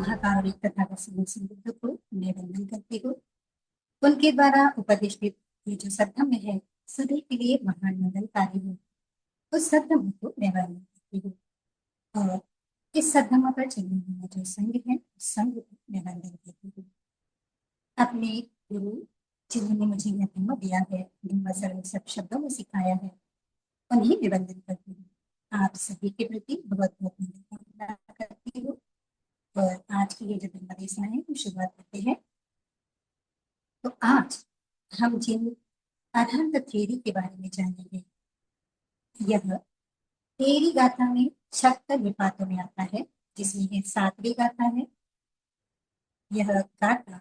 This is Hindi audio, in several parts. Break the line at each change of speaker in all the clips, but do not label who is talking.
महाकारुणिक तथा बुद्ध को मैं वंदन करती हूँ। उनके द्वारा उपदेशित ये जो सद्धम्म है सभी के लिए महान मंगलकारी है। उस सद्धम्म को मैं वंदन करती हूँ और इस सद्धम्म पर चलने वाला जो संघ है उस संघ को मैं वंदन करती हूँ। अपने गुरु जिन्होंने मुझे यह धम्म दिया है, धम्म सरल सब शब्दों में सिखाया है, उन्हें मैं वंदन करती हूँ। आप सभी के प्रति बहुत बहुत वंदन करती हूँ और आज की ये जो धम्म देशना है वो शुरुआत करते हैं। तो आज हम जिन अरहंत थ्योरी के बारे में जानेंगे, यह तेरी गाथा में 76 निपातों में आता है, जिसमें है 7वीं गाथा है। यह गाथा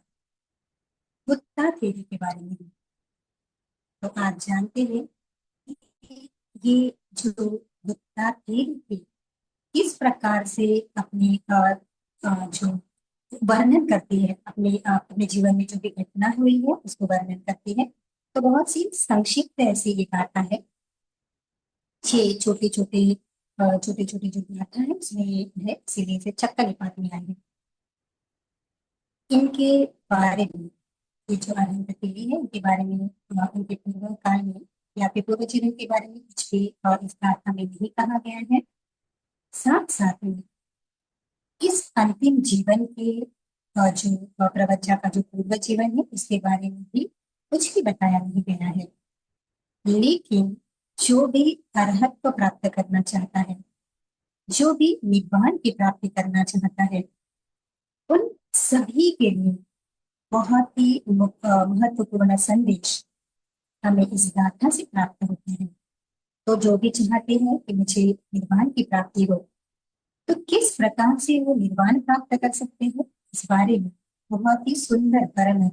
गुप्ता थ्योरी के बारे में है। तो आज जानते हैं कि ये जो गुप्ता थ्योरी थी किस प्रकार से अपने जो वर्णन करती है, अपने जीवन में जो भी घटना हुई है उसको वर्णन करती है। तो बहुत सी संक्षिप्त ऐसी ये गाथा है। 6 छोटे छोटे जो गाथा है उसमें ये है, इसीलिए इसे चक्कर निपात में आई है। इनके बारे में, ये जो अरहंत देवी है इनके बारे में उनके पूर्व काल में या फिर पूर्व जीवन के बारे में कुछ भी इस गाथा में नहीं कहा गया है। साथ साथ में इस अंतिम जीवन के जो प्रवक्ता का जो पूर्व जीवन है उसके बारे में भी कुछ भी बताया नहीं गया है। लेकिन जो भी अरहत को प्राप्त करना चाहता है, जो भी निब्बान की प्राप्ति करना चाहता है, उन सभी के लिए बहुत ही महत्वपूर्ण संदेश हमें इस गाथा से प्राप्त होते हैं। तो जो भी चाहते हैं कि मुझे निर्वाण की प्राप्ति हो, तो किस प्रकार से वो निर्वाण प्राप्त कर सकते हैं, इस बारे में बहुत ही सुंदर वर्णन,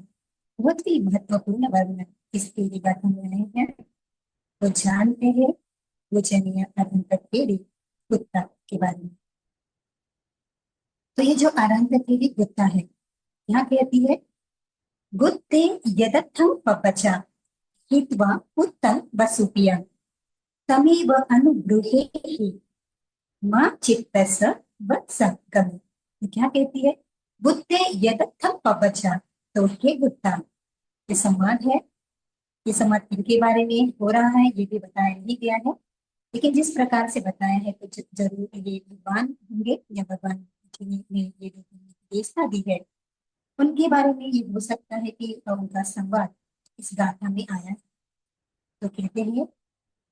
बहुत ही महत्वपूर्ण वर्णन इस तेरी गाथा में है। तो जानते हैं पूजनीय अरहंत थेरी गुप्ता के बारे में। तो ये जो अरहंत थेरी गुप्ता है, यहाँ कहती है, गुप्ते यदर्थं पपचा हित्वा उत्तम वसुपिया तमेव अनुगृहे मां चित्तस वत्संगम। क्या कहती है? बुद्धे यदर्थं पपचा, तो हे गुप्ता, ये संवाद है। ये संवाद किनके बारे में हो रहा है ये भी बताया नहीं गया है, लेकिन जिस प्रकार से बताया है तो जरूर ये भगवान होंगे या भगवान ने ये जो देशना दी है उनके बारे में ये हो सकता है कि उनका संवाद इस गाथा में आया है। तो कहते हैं,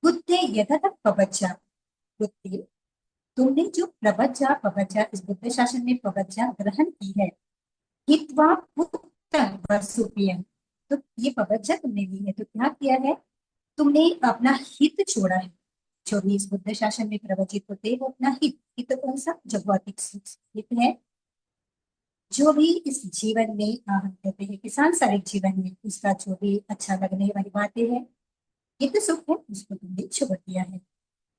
बुद्धे यथा पवच्चा, बुद्धि तुमने जो प्रवज्जा पवज्जा इस बुद्ध शासन में प्रवज्जा ग्रहण की है, हित्वा पुत्रं वसुप्रियं, तो ये प्रवज्जा तुमने ली है तो क्या किया है, तुमने अपना हित छोड़ा है। जो भी इस बुद्ध शासन में प्रवचित होते हैं वो अपना हित कौन सा, जो भौतिक हित है, जो भी इस जीवन में हम कहते हैं कि सांसारिक जीवन में उसका जो भी अच्छा लगने वाली बातें हैं, हित सुख है, उसको तुमने छोड़ दिया है।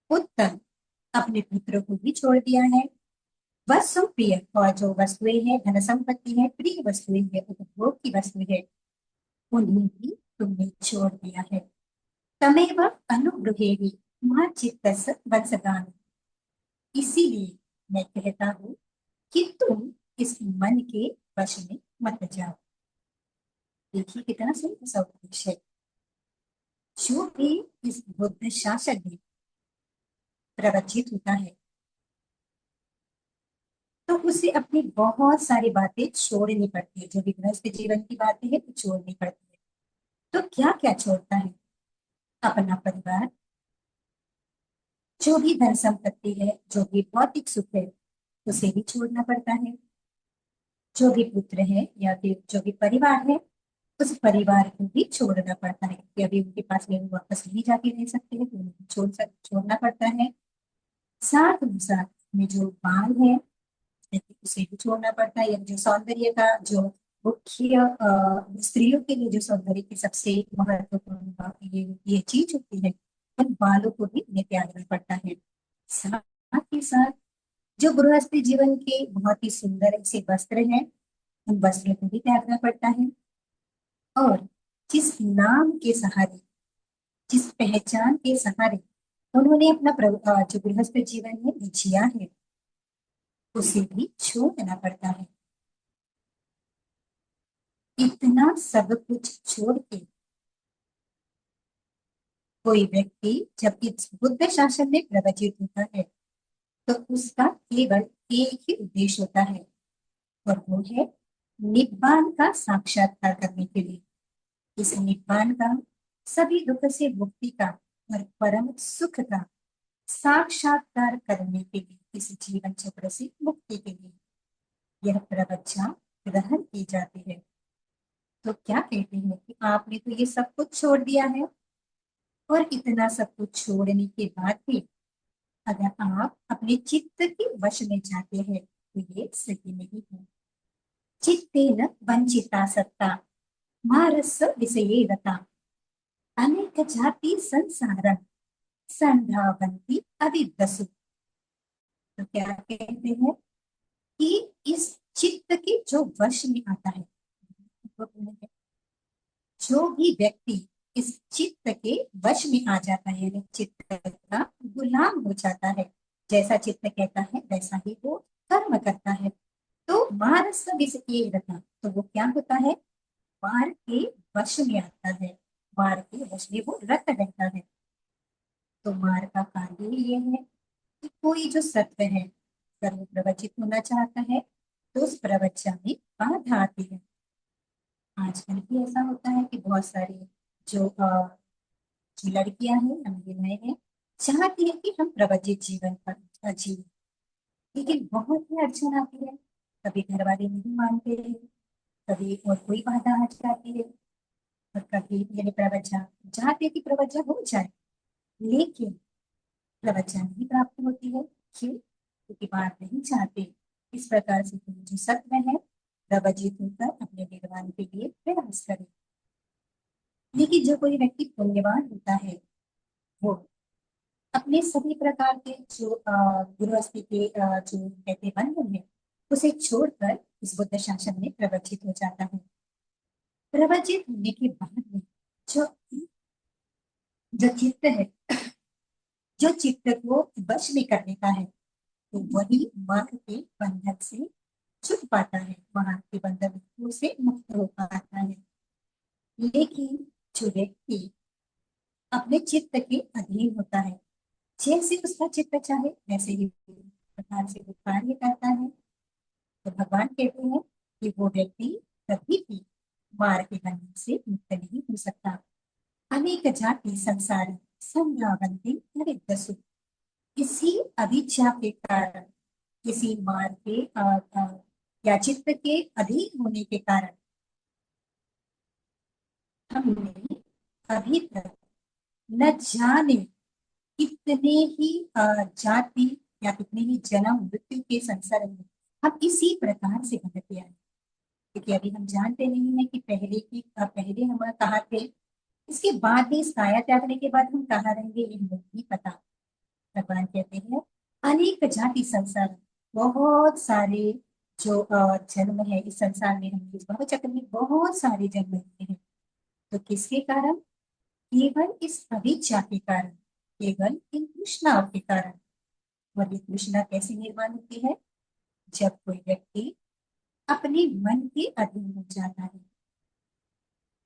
उत्तम, अपने पुत्रों को भी छोड़ दिया है। वस्तु प्रिय, और जो वस्तुएं हैं, धन संपत्ति है, प्रिय वस्तुएं है, उपभोग की वस्तु है, उन्हें भी तुमने छोड़ दिया है। तमेव अनुगृहेहि मां चित्तस्य वत्सगान, इसीलिए मैं कहता हूँ कि तुम इस मन के वश में मत जाओ। देखिए कितना सुंदर सा उपदेश है। जो भी इस बुद्ध शासन में प्रवचित होता है तो उसे अपनी बहुत सारी बातें छोड़नी पड़ती है। जो भी गृहस्थ जीवन की बातें हैं तो छोड़नी पड़ती है। तो क्या क्या छोड़ता है? अपना परिवार, जो भी धन संपत्ति है, जो भी भौतिक सुख है, उसे भी छोड़ना पड़ता है। जो भी पुत्र है या फिर जो भी परिवार है, उस परिवार को भी छोड़ना पड़ता है, क्योंकि अभी उनके पास में वो वापस नहीं जाके रह सकते हैं, तो उनको छोड़ना पड़ता है। साथ ही साथ में जो बाल है उसे भी छोड़ना पड़ता है। जो सौंदर्य का जो मुख्य स्त्रियों के लिए जो सौंदर्य की सबसे महत्वपूर्ण ये चीज होती है, उन बालों को भी उन्हें त्यागना पड़ता है। साथ ही साथ जो गृहस्थी जीवन के बहुत ही सुंदर से वस्त्र हैं, उन वस्त्रों को भी त्यागना पड़ता है। और जिस नाम के सहारे, जिस पहचान के सहारे उन्होंने अपना जो गृहस्थ जीवन है वो जिया है, उसे भी छोड़ना पड़ता है। इतना सब कुछ छोड़ के कोई व्यक्ति जब इस बुद्ध शासन में प्रवचित होता है तो उसका केवल एक ही उद्देश्य होता है, और वो है निब्बान का साक्षात्कार करने के लिए। इस निब्बान का, सभी दुख से मुक्ति का और परम सुख का साक्षात्कार करने के लिए, इस जीवन चक्र से मुक्ति के लिए यह प्रवचन ग्रहण की जाती है। तो क्या कहते हैं कि आपने तो ये सब कुछ छोड़ दिया है, और इतना सब कुछ छोड़ने के बाद भी अगर आप अपने चित्त के वश में जाते हैं तो ये सही नहीं है। चित्तेन वंचिता सत्ता मारस विषये रता अनेक जाति संसार संधावंती अविद्वसु। तो क्या कहते हैं कि इस चित्त के जो वश में आता है, जो भी व्यक्ति इस चित्त के वश में आ जाता है, यानी चित्त का गुलाम हो जाता है, जैसा चित्त कहता है वैसा ही वो कर्म करता है, तो मानस विषय रता, तो वो क्या होता है, मार के वश में आता है, मार के वश में वो रत रहता है। तो मार का कार्य ये है कि कोई जो सत्य है अगर वो प्रवचित होना चाहता है तो उस प्रवचन में बाधा आती है। आजकल भी ऐसा होता है कि बहुत सारी जो जो लड़कियां हैं या महिलाएं हैं चाहती है कि हम प्रवचित जीवन पर जिए, लेकिन बहुत ही अड़चन आती है। कभी घर वाले नहीं मानते हैं, कभी और कोई बाधा आ जाती है, और कभी यह प्रवचन चाहते हैं कि प्रवचन हो जाए, लेकिन प्रवचन नहीं प्राप्त होती है। क्यों? क्योंकि बात नहीं चाहते। इस प्रकार से तुम जो सत्य है प्रवचित होकर अपने निर्वाण के लिए प्रयास करें। लेकिन जो कोई व्यक्ति पुण्यवान होता है वो अपने सभी प्रकार के जो गृहस्थी के जो कहते बंधन है उसे छोड़कर इस बुद्ध शासन में प्रवचित हो जाता है। प्रवचित होने के बाद में जो जो चित्त है, जो चित्त को वश में कर लेता है, तो वही मार्ग के बंधन से छूट पाता है, मार्ग के बंधन से मुक्त हो पाता है। लेकिन जो व्यक्ति अपने चित्त के अधीन होता है, जैसे उसका चित्त चाहे वैसे ही प्रकार से वो कार्य करता है, तो भगवान कहते हैं कि वो व्यक्ति कभी भी मार्ग के बंधन से मुक्त नहीं हो सकता। अनेक जाति संसारी संज्ञावंती हरिदसु, इसी अभिच्छा के कारण, किसी मार्ग के या चित्त के अधीन होने के कारण हमने अभी तक न जाने कितने ही जाति या कितने ही जन्म मृत्यु के संसार में हम इसी प्रकार से भटके आए। क्योंकि अभी हम जानते नहीं है कि पहले हम कहाँ थे, इसके बाद भी इस काया त्यागने के बाद हम कहाँ रहेंगे ये हमें नहीं पता। भगवान कहते हैं अनेक जाति संसार, बहुत सारे जो जन्म है इस संसार में, हम इस भव चक्र में बहुत सारे जन्म लेते हैं। तो किसके कारण? केवल इस अविद्या के कारण, केवल इन तृष्णाओं के कारण। और ये तृष्णा कैसे निर्माण होती है? जब कोई व्यक्ति अपने मन के अधीन हो जाता है,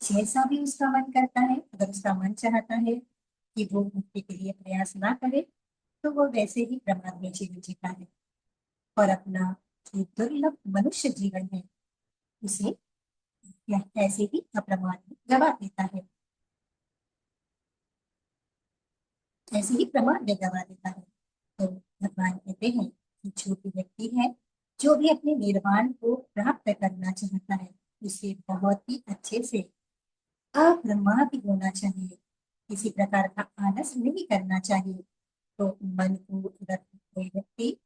जैसा भी उसका मन करता है, अगर उसका मन चाहता है कि वो मुक्ति के लिए प्रयास ना करे तो वो वैसे ही प्रमाद में जीवन जीता है, और अपना जो दुर्लभ मनुष्य जीवन है उसे ऐसे ही अप्रमाद में गवा देता है, ऐसे ही प्रमाद में गवा देता है। तो भगवान कहते हैं कि जो भी व्यक्ति है, जो भी अपने निर्वाण को प्राप्त करना चाहता है, उसे बहुत ही अच्छे से अप्रमाद होना चाहिए, किसी प्रकार का आलस नहीं करना चाहिए। तो मन को अगर कोई व्यक्ति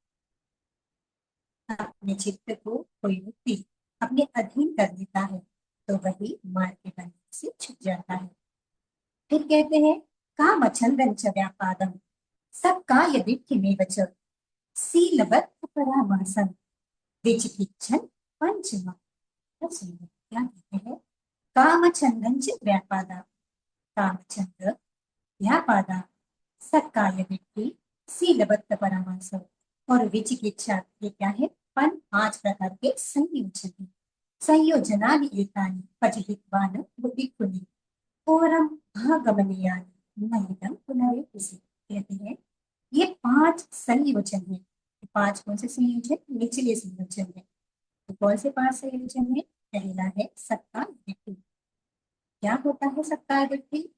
अपने चित्त को कोई व्यक्ति अपने अधीन कर देता है तो वही मार के बंधन से छूट जाता है। फिर कहते हैं काम छंदन च व्यापादम सब काय में वच सीलवत परामर्शन विचिकित्सन पंचम। क्या कहते हैं? काम छंदन च व्यापादा, काम छंद व्यापादा सकाय व्यक्ति सीलबद्ध परामर्श और विचिकित्सा, ये क्या है? 5 प्रकार के संयोजन है। संयोजनानि एतानि पठित्वान् बुद्धिकुनि ओरम भागमनीयानि महितम पुनरेतिसि। कहते हैं ये 5 संयोजन है। 5 कौन से संयोजन? निचले संयोजन है। तो कौन से 5 संयोजन है? पहला है सत्ता दृष्टि। क्या होता है सत्ता दृष्टि?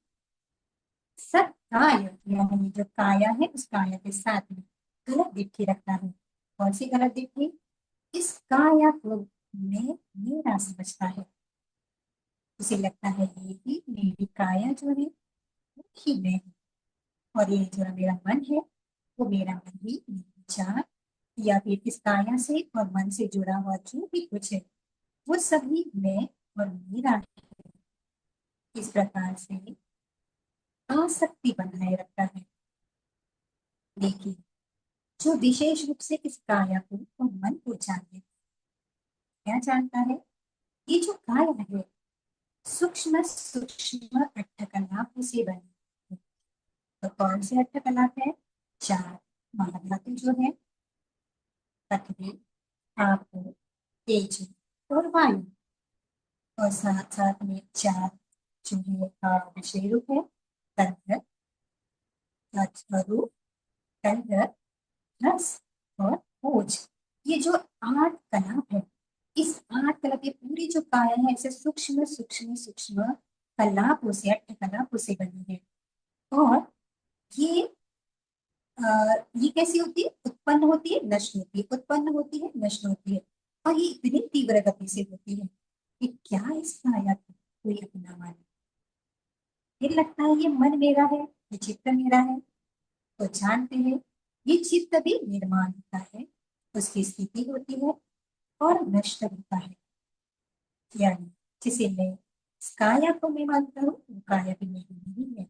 सत्काय यानी जो काया है उस काया के साथ में गलत दृष्टि रखता है। कौन सी गलत दृष्टि? इस काया को मैं मेरा समझता है। उसे लगता है ये कि मेरी काया जो है वो ही मैं हूँ, और ये जो मेरा मन है वो मेरा मन ही मेरे विचार या फिर इस काया से और मन से जुड़ा हुआ जो भी कुछ है वो सभी मैं और मेरा है। इस प्रकार से आसक्ति बनाए रखता है। लेकिन जो विशेष रूप से इस काया को और मन को जाने, क्या जानता है? ये जो काया है सूक्ष्म सूक्ष्म अट्ठकलापों से बनी है। तो कौन से अट्ठकलाप है? 4 महाधातु जो है, पृथ्वी, आप, तेज और वायु, और साथ साथ में 4 जो है विषय रूप है, तंत्र, रूप, तंत्र, रस और ओज। ये जो 8 कलाप है, इस 8 कलाप ये पूरी जो काया है ऐसे सूक्ष्म सूक्ष्म सूक्ष्म कलापों से, अट्ठ कलापों से बनी है। और ये ये कैसी होती है? उत्पन्न होती है, नष्ट होती है, उत्पन्न होती है, नष्ट होती है। और ये इतनी तीव्र गति से होती है कि क्या इस काया को कोई अपना माने? फिर लगता है ये मन मेरा है, ये चित्त मेरा है। तो जानते हैं ये चित्त भी निर्माण होता है, उसकी स्थिति होती है और नष्ट होता है। यानी जिसे मैं इस काया को मैं मानता हूँ वो काया भी मेरी नहीं है।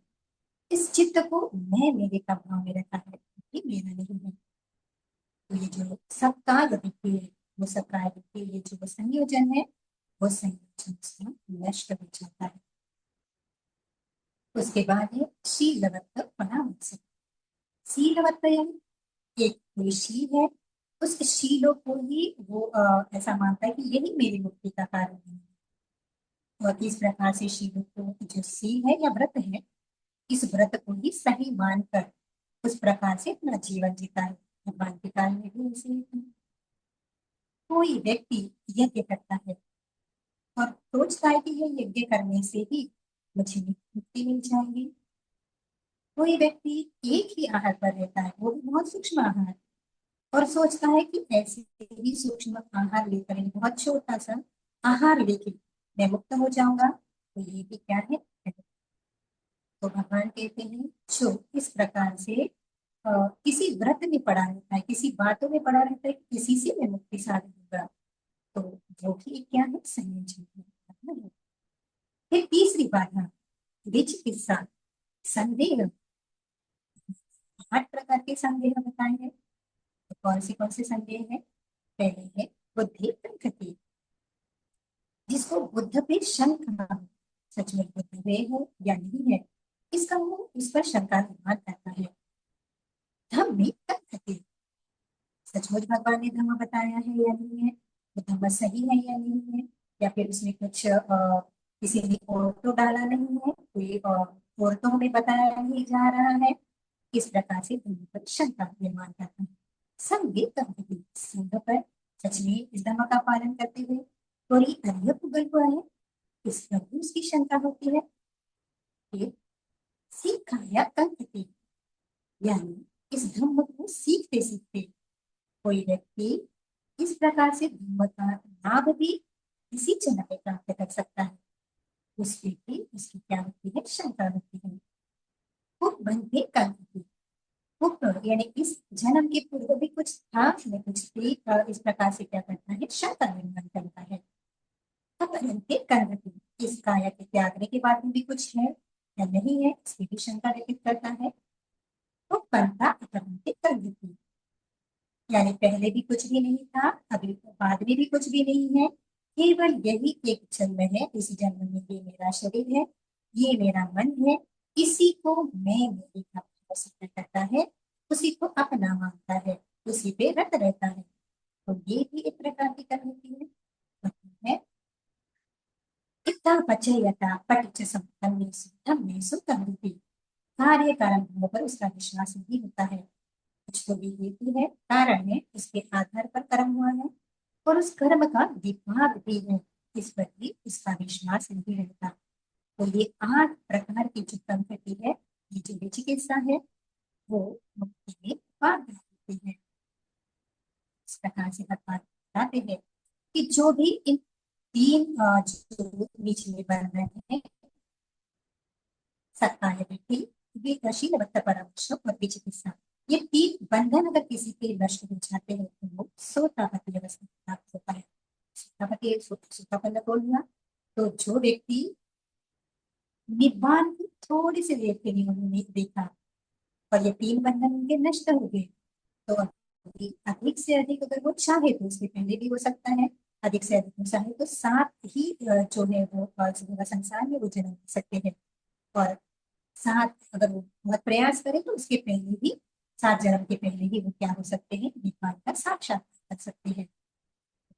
इस चित्त को मैं मेरे का भाव में रखा है, ये मेरा नहीं है। तो ये जो सबका गति है वो सबका गति, ये जो संयोजन है वो संयोजन से नष्ट हो जाता है। उसके बाद है शीलवत्त परामर्श। शीलवत्त यानी एक कोई शील है, उस शीलों को ही वो ऐसा मानता है कि यही मेरी मुक्ति का कारण है। और इस प्रकार से शीलों को जो शील है या व्रत है, इस व्रत को ही सही मानकर उस प्रकार से अपना जीवन जीता है। भगवान के काल में भी ऐसे ही था। कोई व्यक्ति यज्ञ करता है और सोचता है कि ये यज्ञ करने से ही मुझे मुक्ति मिल जाएगी। कोई व्यक्ति एक ही आहार पर रहता है, वो भी बहुत सूक्ष्म आहार, और सोचता है कि ऐसे ही सूक्ष्म आहार लेकर, बहुत छोटा सा आहार लेके मैं मुक्त हो जाऊंगा। तो ये भी क्या है? तो भगवान कहते हैं जो इस प्रकार से किसी व्रत में पड़ा रहता है, किसी बातों में पड़ा रहता है, किसी से मैं मुक्ति साधन होगा, तो वो भी क्या है? संयोजन है। फिर तीसरी बाधा विचिकित्सा, संदेह। 8 प्रकार के संदेह बताए हैं। तो कौन से संदेह है? पहले है बुद्धि प्रकृति, जिसको बुद्ध पे शंक कहा। सचमुच बुद्ध वे है या नहीं है, इसका वो इस पर शंका निर्माण करता है। धम्म प्रकृति, सचमुच भगवान ने धर्म बताया है या नहीं है, वो धर्म सही है या नहीं है, या फिर उसमें कुछ किसी ने और तो डाला नहीं है, कोई और तो हमें बताया नहीं जा रहा है। इस प्रकार से धर्म पर शंका निर्माण करता है। संवेद पद्धति, संघ पर सच में इस धर्म का पालन करते हुए कोई अन्य पुगल हुआ है, इस पर भी उसकी शंका होती है। फिर सीखाया पद्धति, यानी इस धर्म को सीखते सीखते कोई व्यक्ति इस प्रकार से धर्म का लाभ भी इसी जन्म में प्राप्त कर सकता है। उसकी भी उसकी क्या होती है? शंका होती है। वो बनते कर्म, वो यानी इस जन्म के पूर्व भी कुछ था या कुछ थी, इस प्रकार से क्या करता है? शंका निर्माण करता है। अपरंते कर्म, इस काया के त्यागने के बाद में भी कुछ है या नहीं है, इसकी भी शंका व्यक्त करता है। तो कर्ता अपरंते कर्म, यानी पहले भी कुछ भी नहीं था, अभी बाद में भी कुछ भी नहीं है, केवल यही एक जन्म है। इस जन्म में ये मेरा शरीर है, ये मेरा मन है, इसी को मैं मेरे का सिद्ध करता है, उसी को अपना मानता है, उसी पे रत रहता है। तो ये भी एक प्रकार की कर्म की है। पचयता पटिच संपन्नेषु धम्मेषु प्रवृत्ति। कार्य कारण भाव पर उसका विश्वास नहीं होता है। कुछ तो भी हेतु है, कारण है, उसके आधार पर कर्म हुआ है और उस कर्म का विभाग भी है, इस पर भी उसका विश्वास नहीं रहता। तो ये 8 प्रकार की जो संपत्ति है, ये जो विचिकित्सा है, वो मुक्ति में बाधा होती है। इस प्रकार से भगवान बताते हैं कि जो भी इन 3 जो निचले वर्ण है, सत्ता है व्यक्ति, शीलवत्त परामर्श और विचिकित्सा, ये 3 बंधन अगर किसी के नष्ट हो जाते हैं तो वो सोतापति अवस्था प्राप्त होता है। सोतापति सोतापन्न कौन हुआ? तो जो व्यक्ति निब्बान की थोड़ी सी देर के लिए उन्होंने देखा और ये 3 बंधन उनके नष्ट हो गए, तो अधिक से अधिक अगर वो चाहे तो उसके पहले भी हो सकता है, अधिक से अधिक वो चाहे तो 7 ही जो है वो संसार में वो जन्म ले सकते हैं। और 7 अगर वो बहुत प्रयास करे तो उसके पहले ही 7 जन्म के पहले ही वो क्या हो सकते हैं, निब्बान का साक्षात्कार कर सकते हैं।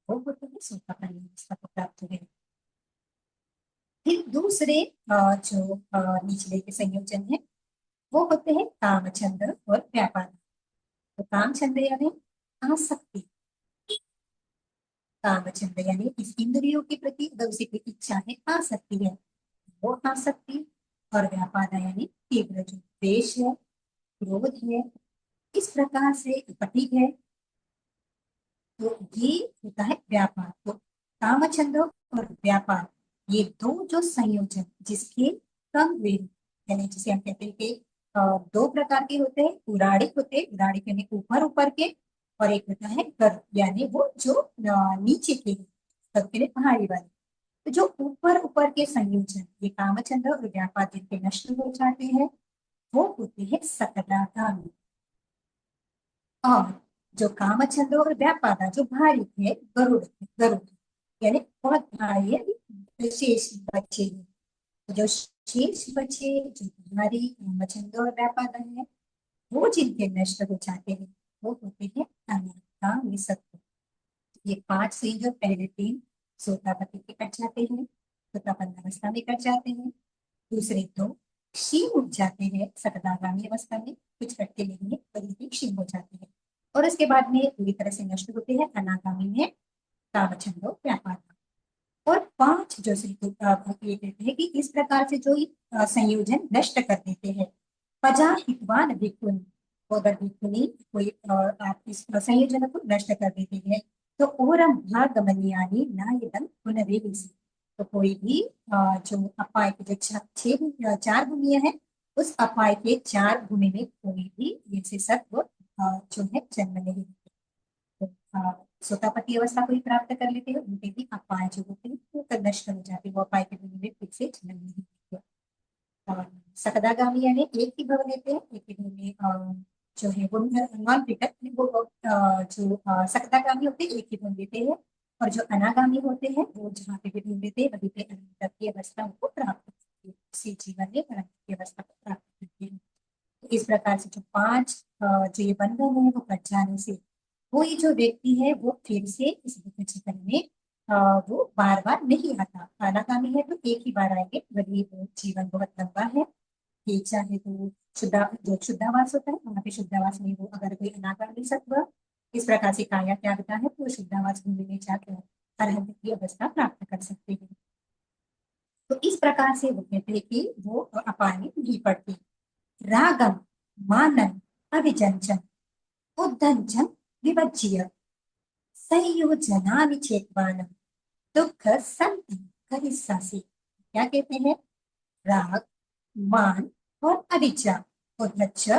वो होते हैं सोतापन्न अवस्था को प्राप्त हुए। फिर दूसरे जो निचले के संयोजन है वो होते हैं कामचंद और व्यापार। तो कामचंद यानी आसक्ति, कामचंद यानी इस इंद्रियों के प्रति अगर उसी की इच्छा है, आसक्ति है, वो आसक्ति। और व्यापार यानी तीव्र जो द्वेष है, क्रोध है, इस प्रकार से पटिक है, तो ये होता है व्यापार। तो कामचंद और व्यापार, ये दो जो संयोजन जिसके कम वेग, यानी जिसे हम कहते हैं कि 2 प्रकार के होते हैं, उराड़िक होते हैं, उराड़िक यानी ऊपर ऊपर के, और एक होता है गर्भ यानी वो जो नीचे के, गर्भ के लिए पहाड़ी वाले। तो जो ऊपर ऊपर के संयोजन, ये कामचंद और व्यापार जिनके नष्ट हो जाते हैं, वो होते हैं सकदागामी। और जो कामचंद्र और व्यापादा जो भारी है, गरुड़, गरुड़ यानी बहुत भारी है, शेष बचे हैं। तो जो शेष बचे जो भारी कामचंद्र और व्यापादा है, वो जिनके नष्ट हो जाते हैं वो होते हैं अनागामी सत्व। ये 5 से जो पहले 3 सोतापति के कट जाते हैं, सोतापन्न अवस्था में कट जाते हैं। दूसरे 2 क्षीण उठ जाते हैं सकदागामी अवस्था में, कुछ कटते नहीं है पर ये क्षीण हो जाते हैं। और उसके बाद में पूरी तरह से नष्ट होते हैं अनागामी में कामचंदो व्यापार। और 5 जो ये कहते हैं कि इस प्रकार से जो संयोजन नष्ट कर देते हैं, पजा हितवान भिक्खुन, तो अगर भिक्खुनी कोई आप इस संयोजन को नष्ट कर देते हैं तो ओरम भागमनियानी ना यदम पुनरेविसी। तो कोई भी जो अपाय के जो 4 भूमियां हैं, उस अपाय के 4 भूमि में कोई भी ऐसे सत्व जो है जन्म नहीं लेते। तो सोतापति अवस्था को ही प्राप्त कर लेते हैं, उनके भी अपाय जो होते हैं वो नष्ट हो जाते हैं, वो अपाय के भूमि में फिर से जन्म नहीं लेते। और सकदागामी यानी एक ही भव लेते हैं, एक ही भूमि जो है वो नॉन रिटर्न, वो जो सकदागामी होते हैं एक ही भूमि लेते हैं, और जो अनागामी होते हैं वो जहाँ पे भी ढूंढ लेते हैं वहीं पे अनंत की अवस्था उनको प्राप्त करती है, उसी जीवन में अनंत की अवस्था को प्राप्त करती है। तो इस प्रकार से जो 5 जो ये बंधन है वो कट जाने से कोई जो व्यक्ति है वो फिर से इस दुख जीवन में वो बार बार नहीं आता। अनागामी है तो एक ही बार आएंगे, वही वो जीवन बहुत लंबा है। ये चाहे तो जो शुद्धावास होता है वहां पे शुद्धावास में वो अगर कोई अनागामी सत्व इस प्रकार से काया त्यागता है तो शुद्धावास भूमि में जाकर अरहंत की अवस्था प्राप्त कर सकते हैं। तो इस प्रकार से वो कहते हैं कि वो अपाय में नहीं पड़ती। रागम मानन अभिजंचन उद्धंचन विभज्य संयोजनानि चेतवानम दुख संति करिष्यासि। क्या कहते हैं? राग, मान और अविद्या, उद्धच्च,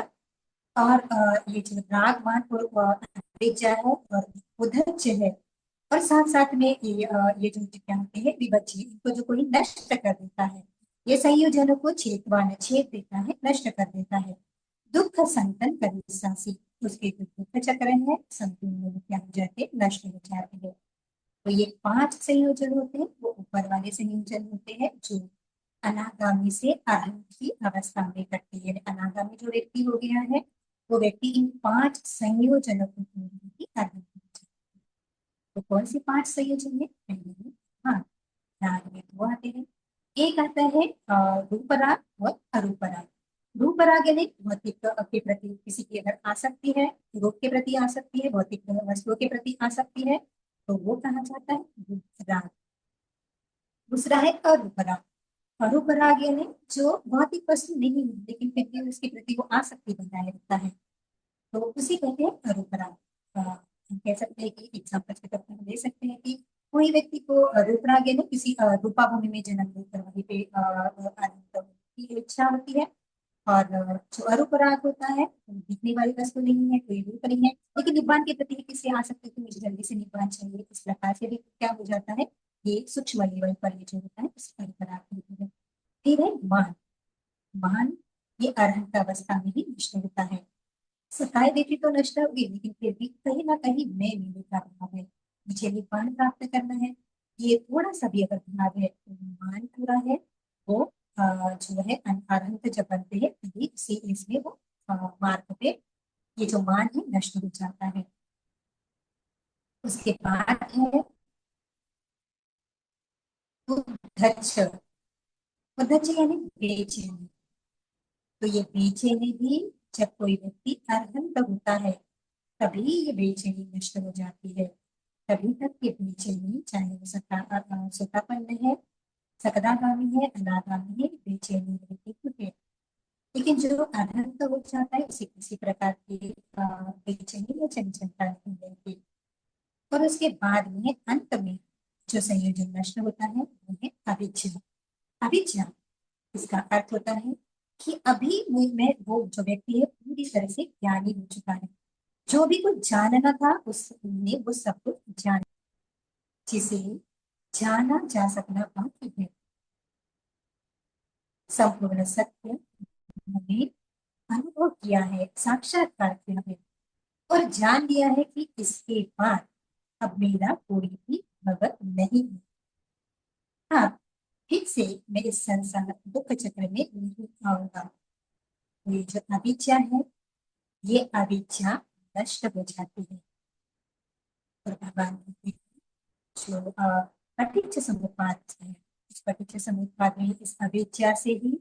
और ये जो राग मान और अविद्या है और उद्धच्च है, और साथ साथ में ये जो क्या होते हैं विभज्य, इनको जो कोई नष्ट कर देता है, ये संयोजनों को छेद देता है, नष्ट कर देता है। दुख संतन करिष्यासि, उसके जो दुख चक्र है संपूर्ण क्या हो जाते, नष्ट हो जाते हैं। तो ये 5 संयोजन होते हैं, वो ऊपर वाले संयोजन होते हैं जो अनागामी से अरहंत की अवस्था में करते हैं। अनागामी जो व्यक्ति हो गया है वो व्यक्ति इन 5 संयोजनों को पूर्ण ही अरहंत हो जाता है। तो कौन से 5 संयोजन है? पहले हाँ, राग में 2 आते हैं, एक आता है रूपराग और अरूपराग। रूपराग यानी भौतिक के प्रति किसी की अगर आसक्ति है, रूप के प्रति आसक्ति है, भौतिक वस्तुओं के प्रति आसक्ति है, तो वो कहा जाता है रूपराग। दूसरा है अरूपराग। अरूपराग यानी जो भौतिक वस्तु नहीं है लेकिन फिर भी उसके प्रति वो आसक्ति बनाए रखता है, तो उसी कहते हैं अरूपराग। हम कह सकते हैं कि एग्जाम्पल के तौर पर हम ले सकते हैं कि कोई व्यक्ति को रूपराग यानी किसी रूपा भूमि में जन्म लेकर वहीं पे आनंद की इच्छा होती है। और जो अरूपराग होता है वो दिखने वाली वस्तु नहीं है, कोई रूप नहीं है, लेकिन निब्बान के प्रति किसी आ सकते कि मुझे जल्दी से निब्बान चाहिए, इस प्रकार से भी क्या हो जाता है, ये सूक्ष्म लेवल पर ये जो होता है इस अरूपराग होता है। फिर है मान। मान ये अरहंत अवस्था में ही नष्ट होता है। सताए देती तो नष्ट होगी लेकिन फिर भी कहीं ना कहीं मैं मेरे का भाव है, मुझे निब्बान प्राप्त करना है, ये थोड़ा सा भी अगर भाव है तो मान पूरा है, वो जो है अनंत जब बनते हैं तभी उसी इसमें वो मार्ग पे ये जो मान है नष्ट हो जाता है। उसके बाद है उद्धच। उद्धच यानी बेचैनी। तो ये बेचैनी भी जब कोई व्यक्ति अरहंत होता है तभी ये बेचैनी नष्ट हो जाती है। तभी तक ये बेचैनी चाहे वो सत्तापन्न है, सकदागामी है, अनागामी है, बेचैनी रहती है। लेकिन जो अनंत हो जाता है उसे किसी प्रकार की बेचैनी या चंचलता नहीं रहती। और उसके बाद में अंत में जो संयोजन नष्ट होता है वो है अविद्या। अविद्या इसका अर्थ होता है कि अभी मैं वो जो व्यक्ति है पूरी तरह से ज्ञानी हो चुका है, जो भी कुछ जानना था उसने वो सब कुछ जान, जिसे जाना जा सकना बाकी है। संपूर्ण सत्य मैंने अनुभव किया है, साक्षात्कार किया है और जान लिया है कि इसके बाद अब मेरा कोई भी भगत नहीं है। अब फिर से मैं इस संसार दुख चक्र में नहीं आऊंगा। ये जो अविद्या है ये अविद्या नष्ट हो जाती है। और भगवान कहते हैं जो पටිච්ච समुप्पाद है, इस पටිච්ච समुप्पाद में इस अविद्या से ही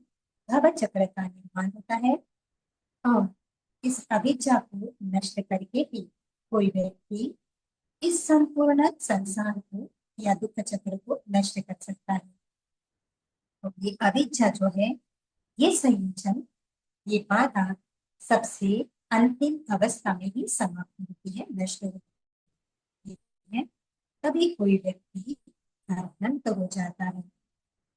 भव चक्र का निर्माण होता है। और इस अविद्या को नष्ट करके ही कोई व्यक्ति इस संपूर्ण संसार को या दुख चक्र को नष्ट कर सकता है। तो ये अविद्या जो है ये संयोजन, ये बाधा सबसे अंतिम अवस्था में ही समाप्त होती है, नष्ट होती है। तभी कोई व्यक्ति अनंत हो जाता है।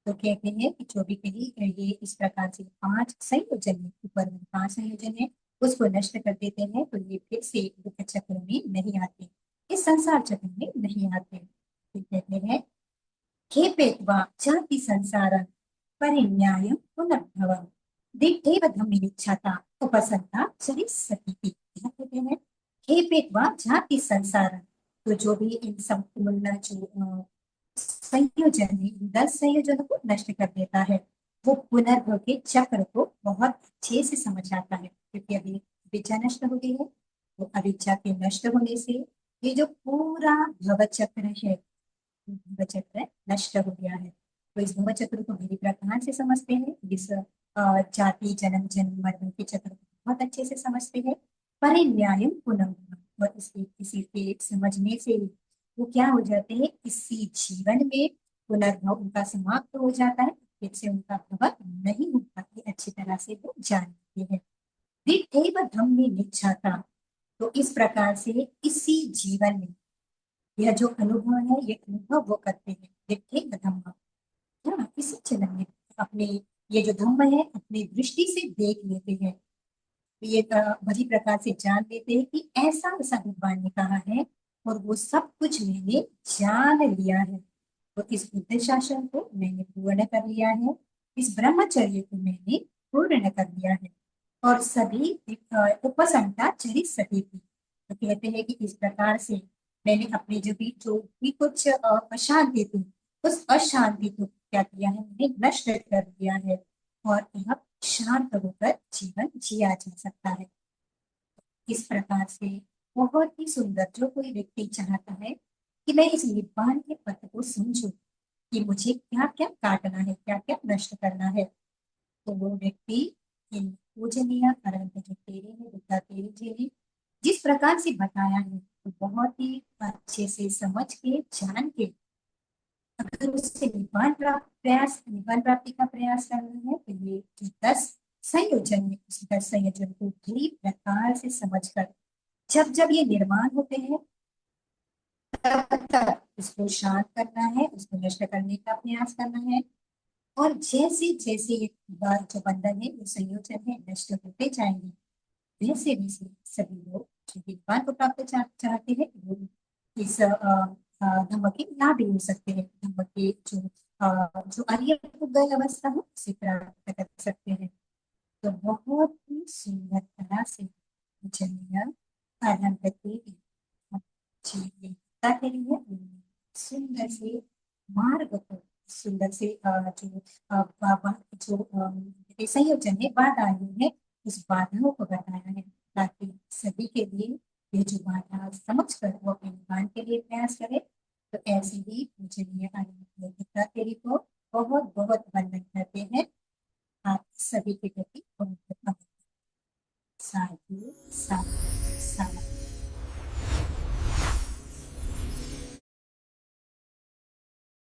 तो कहते हैं कि जो भी कहीं ये इस प्रकार से पांच संयोजन है, ऊपर में पांच संयोजन है, उसको नष्ट कर देते हैं तो ये फिर से दुख चक्र में नहीं आते, इस संसार चक्र में नहीं आते। तो कहते हैं खेपेत्वा जाति संसारं परिन्यायं पुनर्भवम् दिग्धेव धम्मिच्छता उपसन्ता चरिष्यति। क्या कहते हैं, खेपेत्वा जाति संसारं, तो जो भी इन संपूर्ण जो संयोजन है, 10 संयोजनों को नष्ट कर देता है, वो पुनर्भव के चक्र को बहुत अच्छे से समझ आता है, क्योंकि अभी विद्या नष्ट हो गई है। तो अविद्या के नष्ट होने से ये जो पूरा भव चक्र है, भव चक्र नष्ट हो गया है। तो इस भव चक्र को मेरी प्रकार से समझते हैं, इस जाति जन्म जन्म मरण के चक्र को बहुत अच्छे से समझते हैं। परिन्याय पुनः, और इसके किसी के समझने से वो क्या हो जाते हैं, इसी जीवन में पुनर्भव उनका समाप्त हो जाता है, फिर से उनका भव नहीं होता, ये अच्छी तरह से वो जानते हैं। दिट्ठैव धम्मे निच्छाता, तो इस प्रकार से इसी जीवन में यह जो अनुभव है ये अनुभव वो करते हैं। दिट्ठैव धम्म, क्या इसी जन्म में अपने ये जो धम्म है अपनी दृष्टि से देख लेते हैं, तो ये बड़ी प्रकार से जान लेते हैं कि ऐसा ऐसा भगवान ने कहा है और वो सब कुछ मैंने जान लिया है। तो इस बुद्ध शासन को मैंने पूर्ण कर लिया है, इस ब्रह्मचर्य को मैंने पूर्ण कर लिया है। और सभी उपसंता चरित सती थी, तो कहते हैं कि इस प्रकार से मैंने अपने जो भी कुछ अशांति थी उस अशांति को क्या किया है, मैंने नष्ट कर दिया है। और अब शांत होकर जीवन जिया जा सकता है। इस प्रकार से बहुत ही सुंदर, जो कोई व्यक्ति चाहता है कि मैं इस निब्बान के पथ को समझूं, कि मुझे क्या क्या काटना है, क्या क्या नष्ट करना है। तो वो व्यक्ति इन पूजनीय अनंत जो तेरे हैं बुद्धा तेरे जी ने जिस प्रकार से बताया है, तो बहुत ही अच्छे से समझ के जान के अगर उससे निब्बान प्राप्ति का प्रयास करना है, तो ये जो 10 संयोजन है उस 10 संयोजन को पूरी प्रकार से समझकर जब जब ये निर्माण होते हैं तब तक इसको शांत करना है, उसको नष्ट करने का प्रयास करना है। और जैसे जैसे ये जो बंधन है, ये संयोजन है, नष्ट होते जाएंगे, वैसे वैसे सभी लोग जो निर्वाण को प्राप्त चाहते हैं वो इस धम्म के लाभ भी हो सकते हैं। धम्म के जो आर्य गए अवस्था है उसे प्राप्त कर सकते हैं। तो बहुत ही सुंदर तरह से जन्य अनंत के जीविका के लिए सुंदर से मार्ग को सुंदर से जो संयोजन है बाधाएं है उस बाधाओं को बताया है, ताकि सभी के लिए ये जो बाधा समझ कर वो अपने निदान के लिए प्रयास करे। तो ऐसे ही पूजनीय अनंत तेरी को बहुत बहुत वंदन करते हैं। आप सभी के प्रति बहुत बहुत साधु साधु।